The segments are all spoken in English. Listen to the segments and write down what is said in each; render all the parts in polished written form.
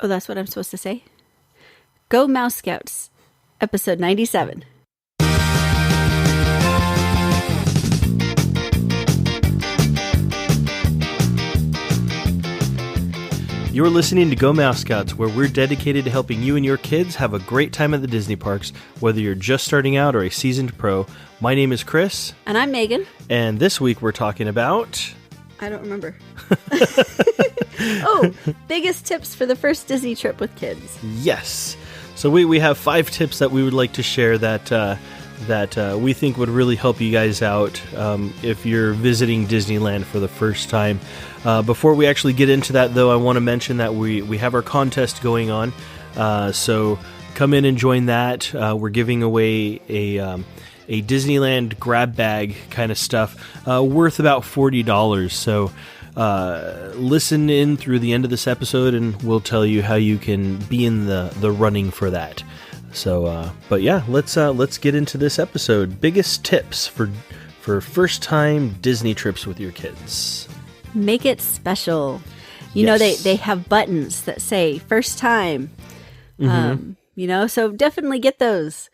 Oh, that's what I'm supposed to say? Go Mouse Scouts, episode 97. You're listening to Go Mouse Scouts, where we're dedicated to helping you and your kids have a great time at the Disney parks, whether you're just starting out or a seasoned pro. My name is Kris. And I'm Megan. And this week we're talking about... I don't remember. Oh, biggest tips for the first Disney trip with kids. Yes. So we have 5 tips that we would like to share that we think would really help you guys out if you're visiting Disneyland for the first time. Before we actually get into that, though, I want to mention that we have our contest going on. So come in and join that. We're giving away a Disneyland grab bag kind of stuff worth about $40. So listen in through the end of this episode, and we'll tell you how you can be in the running for that. So, but yeah, let's get into this episode. Biggest tips for first-time Disney trips with your kids. Make it special. You know, they have buttons that say first time. Mm-hmm. So definitely get those.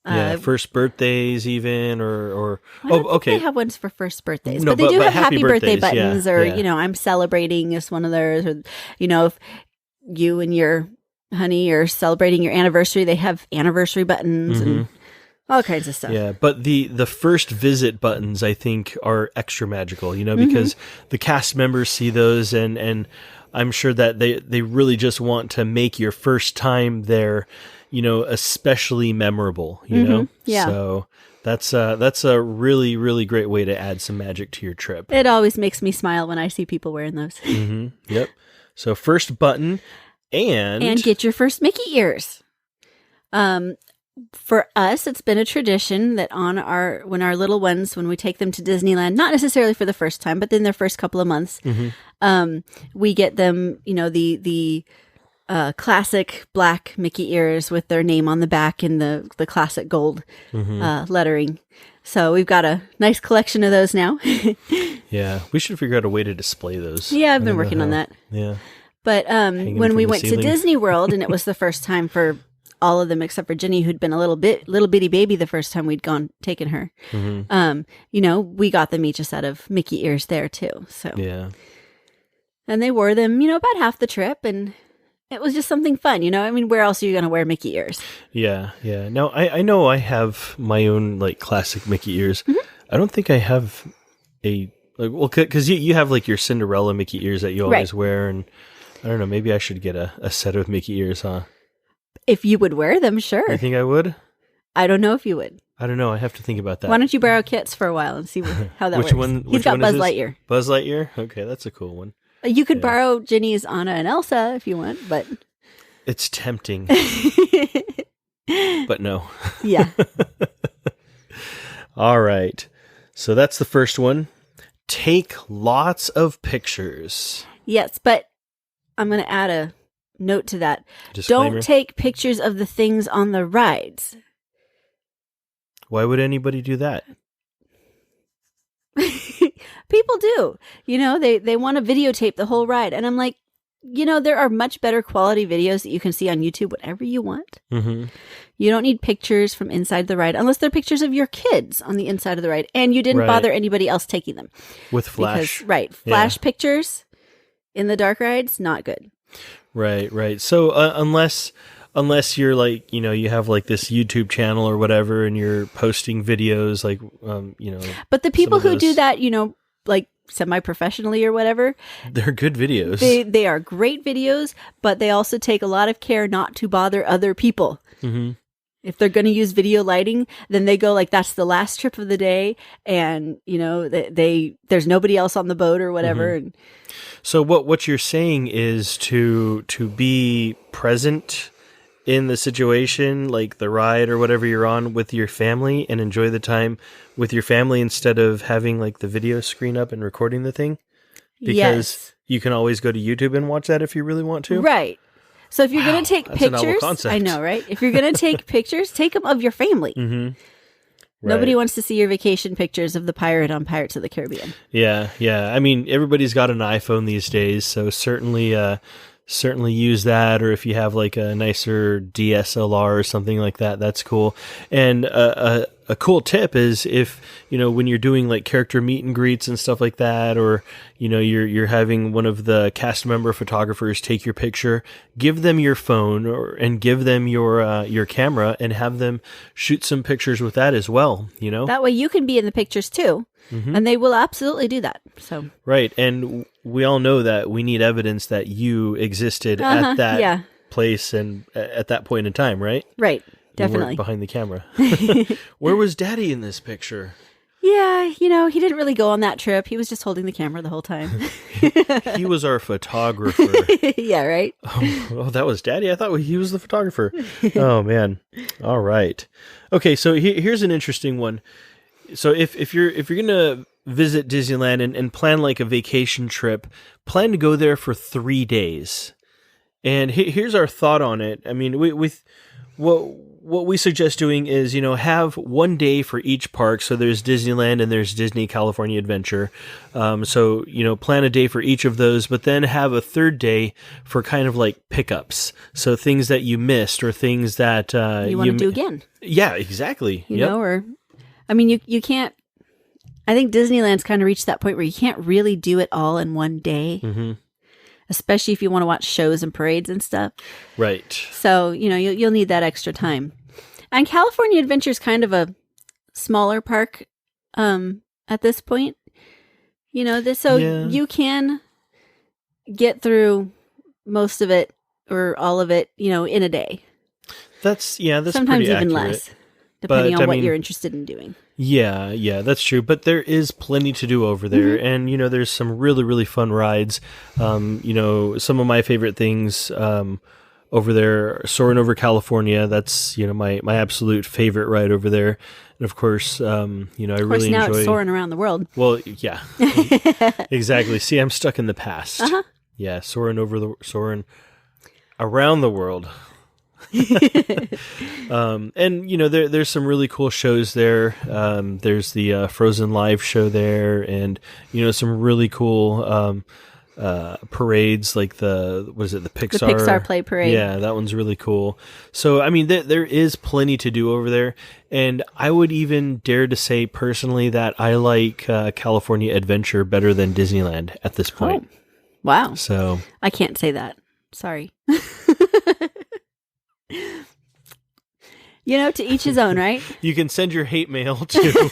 Yeah, first birthdays even, or I don't think they have ones for first birthdays, but they do have happy birthday buttons, or I'm celebrating is one of theirs, or if you and your honey are celebrating your anniversary, they have anniversary buttons and all kinds of stuff. Yeah, but the first visit buttons, I think, are extra magical, because the cast members see those, and I'm sure that they really just want to make your first time there, especially memorable, know? Yeah. So that's a really, really great way to add some magic to your trip. It always makes me smile when I see people wearing those. Yep. So first button and get your first Mickey ears. For us, it's been a tradition that when our little ones, when we take them to Disneyland, not necessarily for the first time, but in their first couple of months, we get them, the classic black Mickey ears with their name on the back in the classic gold lettering. So we've got a nice collection of those now. Yeah, we should figure out a way to display those. Yeah, I've been working on that. Yeah. But when we went to Disney World, and it was the first time for all of them except for Jenny, who'd been a little bitty baby the first time we'd taken her. We got them each a set of Mickey ears there too. So yeah, and they wore them, about half the trip, and it was just something fun. Where else are you going to wear Mickey ears? Yeah. Now I know I have my own classic Mickey ears. I don't think I have because you have your Cinderella Mickey ears that you always wear, and I don't know, maybe I should get a set of Mickey ears, huh? If you would wear them, sure. You think I would? I don't know if you would. I don't know. I have to think about that. Why don't you borrow Kit's for a while and see how that works? He's got Buzz Lightyear. Buzz Lightyear? Okay, that's a cool one. You could borrow Ginny's Anna and Elsa if you want, but... It's tempting. But no. Yeah. All right. So that's the first one. Take lots of pictures. Yes, but I'm going to add a note to that. Disclaimer. Don't take pictures of the things on the rides. Why would anybody do that? People do. They want to videotape the whole ride. And I'm like, there are much better quality videos that you can see on YouTube, whatever you want. You don't need pictures from inside the ride, unless they're pictures of your kids on the inside of the ride, and you didn't bother anybody else taking them. With flash. Flash pictures in the dark rides, not good. Right. So unless you're you have this YouTube channel or whatever, and you're posting videos But the people who do that, semi-professionally or whatever, they're good videos. They are great videos, but they also take a lot of care not to bother other people. If they're going to use video lighting, then they go that's the last trip of the day, and there's nobody else on the boat or whatever. And so what you're saying is to be present in the situation, like the ride or whatever you're on, with your family, and enjoy the time with your family instead of having the video screen up and recording the thing, because you can always go to YouTube and watch that if you really want to. Right. So if you're going to take pictures, a novel concept. I know, right? If you're going to take pictures, take them of your family. Nobody wants to see your vacation pictures of the pirate on Pirates of the Caribbean. Yeah. I mean, everybody's got an iPhone these days, so certainly certainly use that. Or if you have like a nicer DSLR or something like that, that's cool. And a cool tip is if, when you're doing like character meet and greets and stuff like that, or, you're having one of the cast member photographers take your picture, give them your phone and give them your camera and have them shoot some pictures with that as well, That way you can be in the pictures too. Mm-hmm. And they will absolutely do that. So right. And we all know that we need evidence that you existed at that place and at that point in time, right? Right. Definitely. Behind the camera. Where was Daddy in this picture? Yeah, he didn't really go on that trip. He was just holding the camera the whole time. He was our photographer. Yeah, right? Oh, that was Daddy? I thought he was the photographer. Oh, man. All right. Okay, so here's an interesting one. So if you're going to visit Disneyland and plan like a vacation trip, plan to go there for 3 days. And here's our thought on it. I mean, what we suggest doing is, have 1 day for each park. So there's Disneyland and there's Disney California Adventure. So, plan a day for each of those, but then have a third day for kind of like pickups. So things that you missed or things that you want to do again. Yeah, exactly. You can't. I think Disneyland's kind of reached that point where you can't really do it all in 1 day. Mm-hmm. Especially if you want to watch shows and parades and stuff. Right. So, you'll need that extra time. And California Adventure is kind of a smaller park at this point. You can get through most of it or all of it, in a day. That's sometimes pretty even accurate. Less, depending on what you're interested in doing. Yeah, that's true. But there is plenty to do over there. Mm-hmm. And, there's some really, really fun rides. Some of my favorite things over there, Soarin' Over California. That's, my absolute favorite ride over there. And of course, I really now enjoy... it's Soarin' Around the World. Well, yeah. Exactly. See, I'm stuck in the past. Uh-huh. Yeah, Soarin' Around the World. And there's some really cool shows there. There's the Frozen Live show there, and some really cool parades like the Pixar? The Pixar Play Parade. Yeah, that one's really cool. So I mean, there is plenty to do over there, and I would even dare to say personally that I like California Adventure better than Disneyland at this point. Oh, wow! So I can't say that. Sorry. To each his own, right? You can send your hate mail to...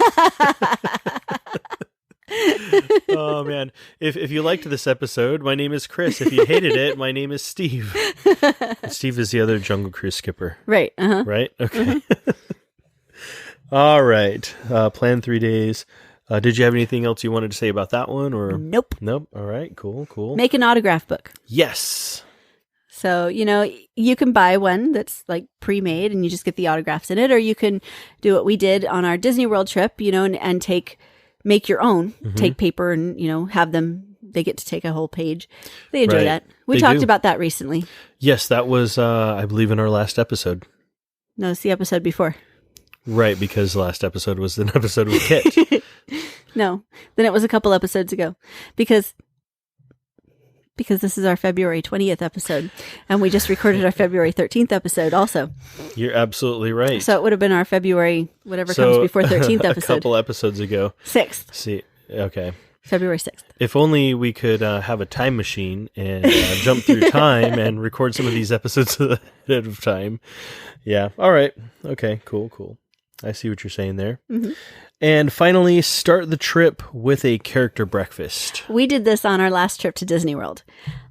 Oh, man. If you liked this episode, my name is Kris. If you hated it, my name is Steve. Steve is the other Jungle Cruise skipper. Right. Uh-huh. Right? Okay. All right. Plan 3 days. Did you have anything else you wanted to say about that one? Or Nope. All right. Cool. Make an autograph book. Yes. So, you can buy one that's like pre-made and you just get the autographs in it, or you can do what we did on our Disney World trip, and make your own, mm-hmm. take paper and, have them, they get to take a whole page. They enjoy that. We talked about that recently. Yes, that was, I believe, in our last episode. No, it's the episode before. Right, because the last episode was an episode with Kit. No, then it was a couple episodes ago. Because this is our February 20th episode, and we just recorded our February 13th episode also. You're absolutely right. So it would have been our February, whatever comes before 13th episode. A couple episodes ago. 6th. See, okay. February 6th. If only we could have a time machine and jump through time and record some of these episodes ahead of time. Yeah. All right. Okay, cool. I see what you're saying there. Mm-hmm. And finally, start the trip with a character breakfast. We did this on our last trip to Disney World.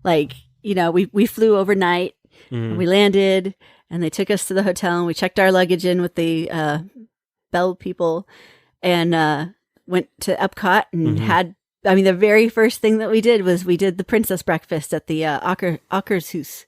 We flew overnight, and we landed, and they took us to the hotel, and we checked our luggage in with the Bell people, and went to Epcot and had, the very first thing that we did was we did the princess breakfast at the Akershus.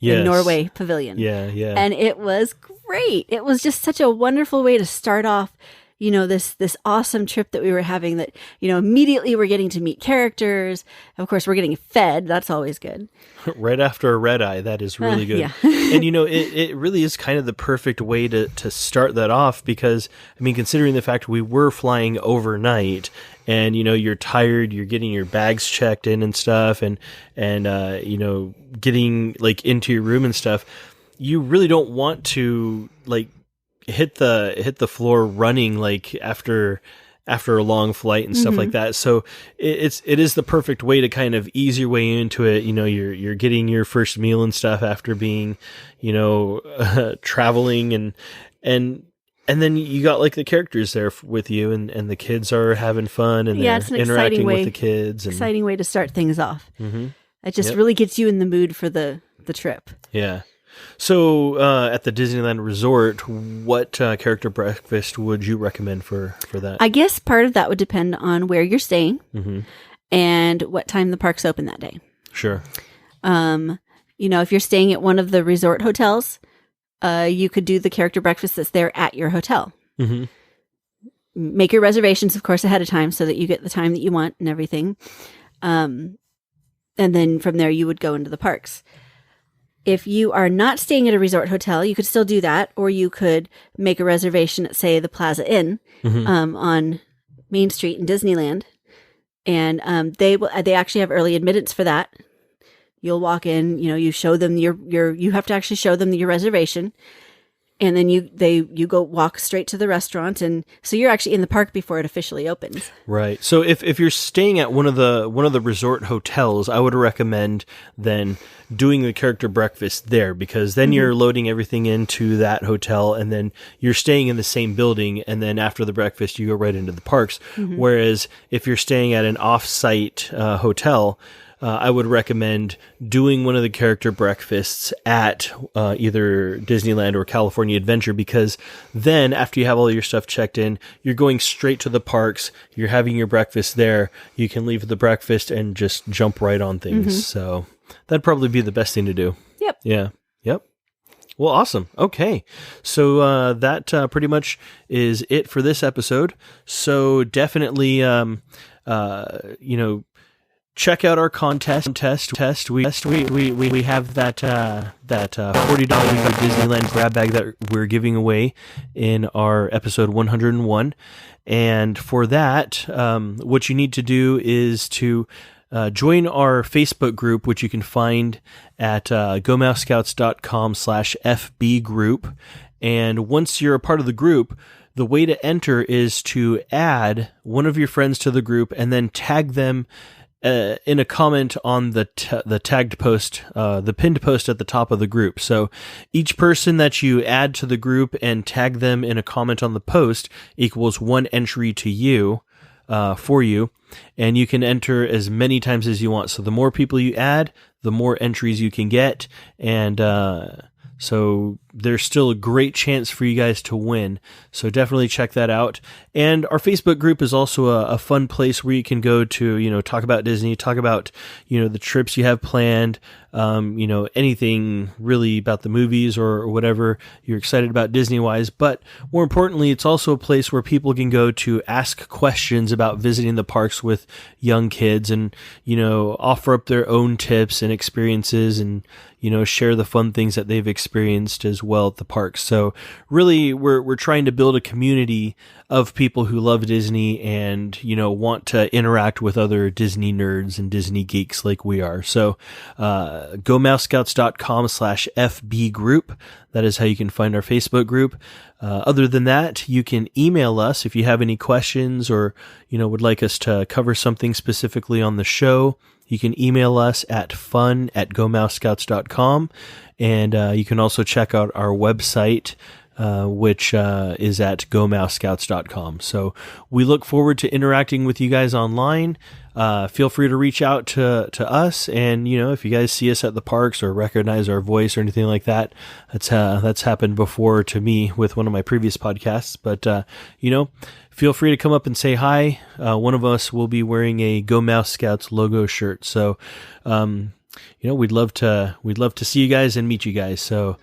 Yes. In Norway Pavilion. Yeah. And it was great. It was just such a wonderful way to start off this awesome trip that we were having that, immediately we're getting to meet characters. Of course, we're getting fed. That's always good. Right after a red eye, that is really good. Yeah. And, it really is kind of the perfect way to start that off because, considering the fact we were flying overnight and, you're tired, you're getting your bags checked in and stuff and getting like into your room and stuff, you really don't want to like hit the floor running like after a long flight and stuff like that. So it is the perfect way to kind of ease your way into it. You're getting your first meal and stuff after being, traveling and then you got like the characters there with you and the kids are having fun and it's an interacting with the kids. Exciting way to start things off. Mm-hmm. It just really gets you in the mood for the trip. Yeah. So, at the Disneyland Resort, what character breakfast would you recommend for that? I guess part of that would depend on where you're staying and what time the park's open that day. Sure. If you're staying at one of the resort hotels, you could do the character breakfast that's there at your hotel. Mm-hmm. Make your reservations, of course, ahead of time so that you get the time that you want and everything. And then from there, you would go into the parks. If you are not staying at a resort hotel, you could still do that, or you could make a reservation at, say, the Plaza Inn on Main Street in Disneyland, and they actually have early admittance for that. You'll walk in, you show them you have to actually show them your reservation, and then you go walk straight to the restaurant, and so you're actually in the park before it officially opens. Right. So if you're staying at one of the resort hotels, I would recommend then doing the character breakfast there because then you're loading everything into that hotel and then you're staying in the same building and then after the breakfast you go right into the parks. Whereas if you're staying at an off-site hotel, I would recommend doing one of the character breakfasts at either Disneyland or California Adventure because then after you have all your stuff checked in, you're going straight to the parks, you're having your breakfast there, you can leave the breakfast and just jump right on things. So that'd probably be the best thing to do. Yep. Yeah. Yep. Well, awesome. Okay. So that pretty much is it for this episode. So definitely, check out our contest. We have that $40 Disneyland grab bag that we're giving away in our episode 101. And for that, what you need to do is to join our Facebook group, which you can find at gomousescouts.com/FB group. And once you're a part of the group, the way to enter is to add one of your friends to the group and then tag them in a comment on the tagged post, the pinned post at the top of the group. So each person that you add to the group and tag them in a comment on the post equals one entry to you, for you. And you can enter as many times as you want. So the more people you add, the more entries you can get. And so there's still a great chance for you guys to win. So definitely check that out. And our Facebook group is also a fun place where you can go to, talk about Disney, talk about, the trips you have planned, anything really about the movies or whatever you're excited about Disney-wise. But more importantly, it's also a place where people can go to ask questions about visiting the parks with young kids and, offer up their own tips and experiences and, share the fun things that they've experienced as well at the parks. So really, we're trying to build a community of people who love Disney and, want to interact with other Disney nerds and Disney geeks like we are. So, gomousescouts.com/FB group. That is how you can find our Facebook group. Other than that, you can email us if you have any questions or, would like us to cover something specifically on the show. You can email us at fun@gomousescouts.com. And you can also check out our website, which is at gomousescouts.com. So we look forward to interacting with you guys online. Feel free to reach out to us. And, if you guys see us at the parks or recognize our voice or anything like that, that's happened before to me with one of my previous podcasts. But, feel free to come up and say hi. One of us will be wearing a Go Mouse Scouts logo shirt. So, we'd love to see you guys and meet you guys. So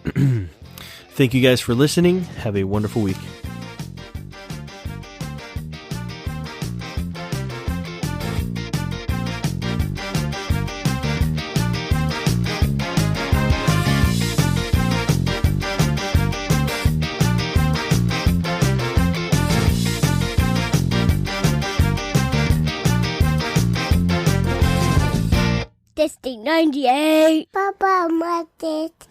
thank you guys for listening. Have a wonderful week. 98. Papa, I want it.